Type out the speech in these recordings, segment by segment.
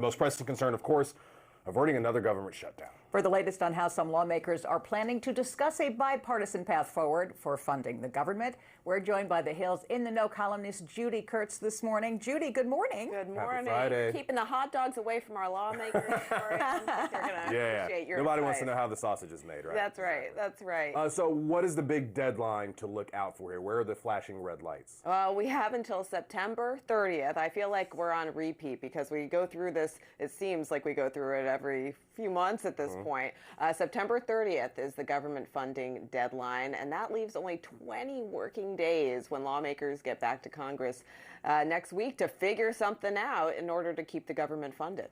Most pressing concern, of course, averting another government shutdown. For the latest on how some lawmakers are planning to discuss a bipartisan path forward for funding the government, we're joined by the Hills in the Know columnist Judy Kurtz this morning. Judy, good morning. Good morning. Happy Friday. Keeping the hot dogs away from our lawmakers. I think they're going to appreciate your Nobody advice. wants to know how the sausage is made, right? That's right. That's right. So what is the big deadline to look out for here? Where are the flashing red lights? Well, we have until September 30th. I feel like we're on repeat because we go through this. It seems like we go through it every few months at this point. September 30th is the government funding deadline, and that leaves only 20 working days when lawmakers get back to Congress next week to figure something out in order to keep the government funded.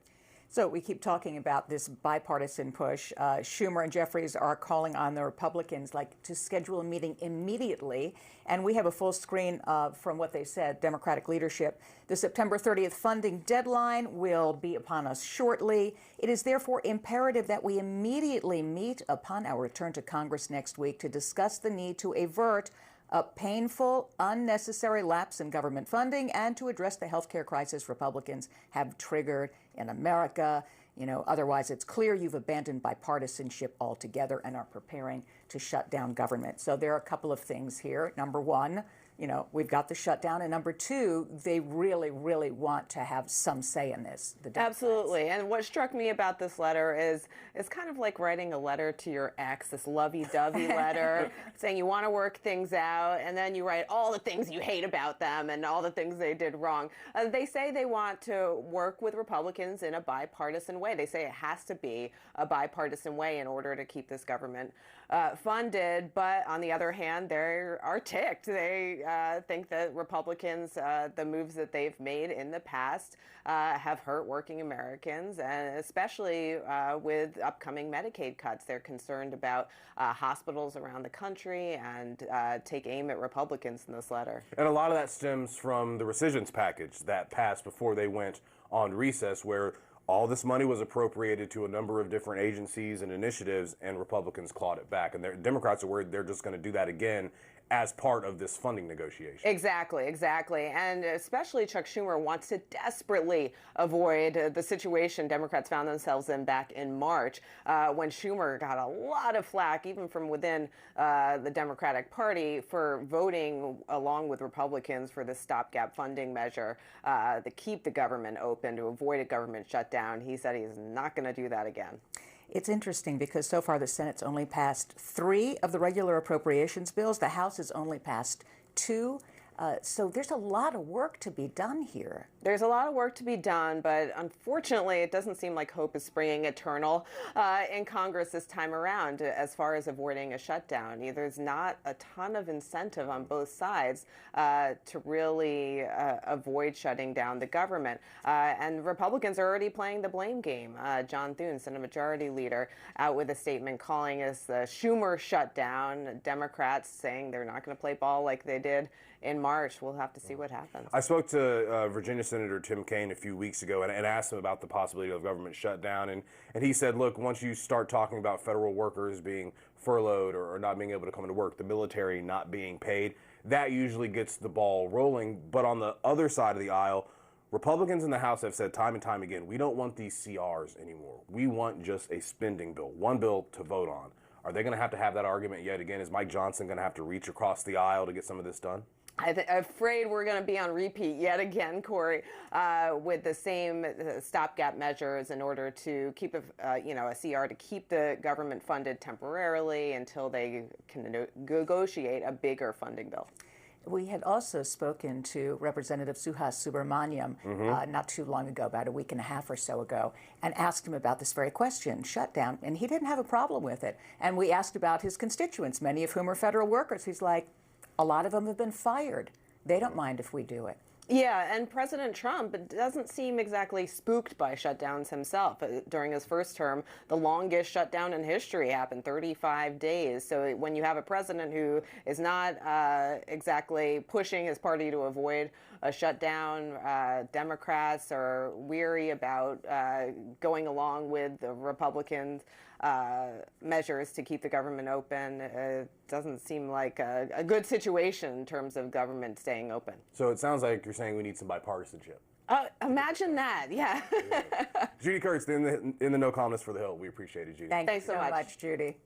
So we keep talking about this bipartisan push. Schumer and Jeffries are calling on the Republicans to schedule a meeting immediately. And we have a full screen from what they said, Democratic leadership. The September 30th funding deadline will be upon us shortly. It is therefore imperative that we immediately meet upon our return to Congress next week to discuss the need to avert a painful, unnecessary lapse in government funding and to address the health care crisis Republicans have triggered in America. Otherwise it's clear you've abandoned bipartisanship altogether and are preparing to shut down government. So there are a couple of things here. Number one, we've got the shutdown. And number two, they really, really want to have some say in this. Absolutely. And what struck me about this letter is it's kind of like writing a letter to your ex, this lovey-dovey letter saying you want to work things out, and then you write all the things you hate about them and all the things they did wrong. They say they want to work with Republicans in a bipartisan way. They say it has to be a bipartisan way in order to keep this government funded. But on the other hand, they are ticked. They think that Republicans, the moves that they've made in the past have hurt working Americans, and especially with upcoming Medicaid cuts. They're concerned about hospitals around the country and take aim at Republicans in this letter. And a lot of that stems from the rescissions package that passed before they went on recess, where all this money was appropriated to a number of different agencies and initiatives, and Republicans clawed it back. And Democrats are worried they're just going to do that again as part of this funding negotiation. Exactly. And especially Chuck Schumer wants to desperately avoid the situation Democrats found themselves in back in March, when Schumer got a lot of flack, even from within the Democratic Party, for voting along with Republicans for this stopgap funding measure to keep the government open, to avoid a government shutdown. He said he's not going to do that again. It's interesting because so far the Senate's only passed 3 of the regular appropriations bills. The House has only passed 2. So there's a lot of work to be done here. There's a lot of work to be done, but unfortunately, it doesn't seem like hope is springing eternal in Congress this time around as far as avoiding a shutdown. There's not a ton of incentive on both sides to really avoid shutting down the government. And Republicans are already playing the blame game. John Thune, Senate Majority Leader, out with a statement calling us the Schumer shutdown. Democrats saying they're not going to play ball like they did in March. We'll have to see what happens. I spoke to Virginia Senator Tim Kaine a few weeks ago and asked him about the possibility of government shutdown. And he said, look, once you start talking about federal workers being furloughed or not being able to come into work, the military not being paid, that usually gets the ball rolling. But on the other side of the aisle, Republicans in the House have said time and time again, we don't want these CRs anymore. We want just a spending bill, one bill to vote on. Are they going to have that argument yet again? Is Mike Johnson going to have to reach across the aisle to get some of this done? I'm afraid we're going to be on repeat yet again, Corey, with the same stopgap measures in order to keep a CR to keep the government funded temporarily until they can negotiate a bigger funding bill. We had also spoken to Representative Suhas Subramaniam not too long ago, about a week and a half or so ago, and asked him about this very question, shutdown, and he didn't have a problem with it. And we asked about his constituents, many of whom are federal workers. He's like, a lot of them have been fired. They don't mind if we do it. Yeah, and President Trump doesn't seem exactly spooked by shutdowns himself. During his first term, the longest shutdown in history happened, 35 days. So when you have a president who is not exactly pushing his party to avoid a shutdown, Democrats are weary about going along with the Republicans' measures to keep the government open. It doesn't seem like a good situation in terms of government staying open. So it sounds like you're saying we need some bipartisanship. Imagine that, yeah. Judy Kurtz, in the No Columnist for the Hill. We appreciate it, Judy. Thanks Thanks so so much. much, Judy.